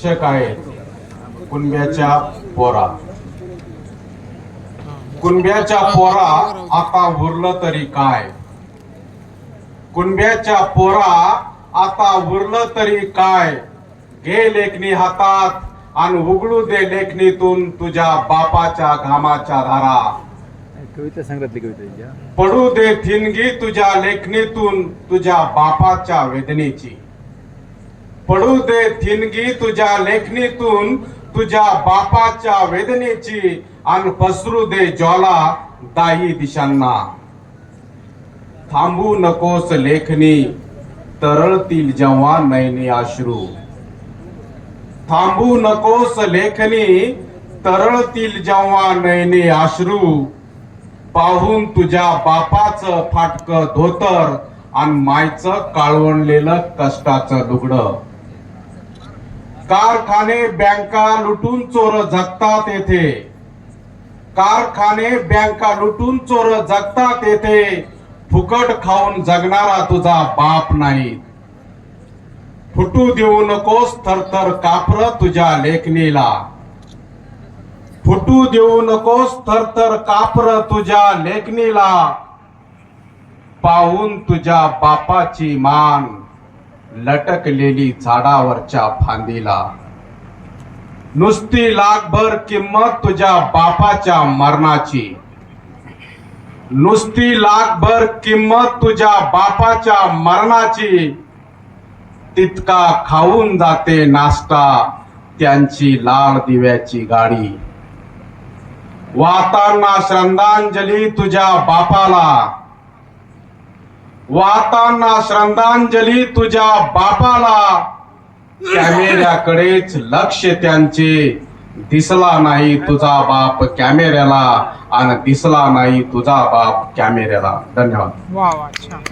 शिक्षक आहेत कुणब्याच्या पोरा. कुणब्याच्या पोरा आता उरलं तरी काय, कुणब्याच्या पोरा आता उरलं तरी काय. घे लेखणी हातात आणि उघडू दे लेखणीतून तुझ्या बापाच्या घामाच्या धारा. कविता संग्रहातली कविता पडू दे ठिणगी तुझ्या लेखणीतून तुझ्या बापाच्या वेदनेची. पडू दे ठिणगी तुझ्या लेखणीतून तुझ्या बापाच्या वेदनेची आणि पसरू दे ज्वाला दाही दिशांना. थांबू नकोस लेखणी तरळतील जेव्हा नयनी अश्रू. थांबू नकोस लेखणी तरळतील जेव्हा नयनी अश्रू. पाहून तुझ्या बापाचं फाटकं धोतर आणि मायचं काळवणलेलं कष्टाचं लुगडं. कारखाने बँका लुटून चोर जगतात येथे. कारखाने बँका लुटून चोर जगतात येथे. फुकट खाऊन जगणारा तुझा बाप नाही. फुटू देऊ नकोस थरथर कापर तुझ्या लेखणीला. फुटू देऊ नकोस थरथर कापर तुझ्या लेखणीला. पाहून तुझ्या बापाची मान लटकलेली झाडावरच्या फांदीला. नुसती लाखभर किंमत तुझ्या बापाच्या मरणाची. नुसती लाखभर किंमत तुझ्या बापाच्या मरणाची. तितका खाऊन जाते नाश्ता त्यांची लाल दिव्याची गाडी. वाहताना श्रद्धांजली तुझ्या बापाला. वाहताना श्रद्धांजली तुझ्या बापाला. कॅमेऱ्याकडेच लक्ष त्यांचे. दिसला नाही तुझा बाप कॅमेऱ्याला आणि दिसला नाही तुझा बाप कॅमेऱ्याला. धन्यवाद. वा वा छान.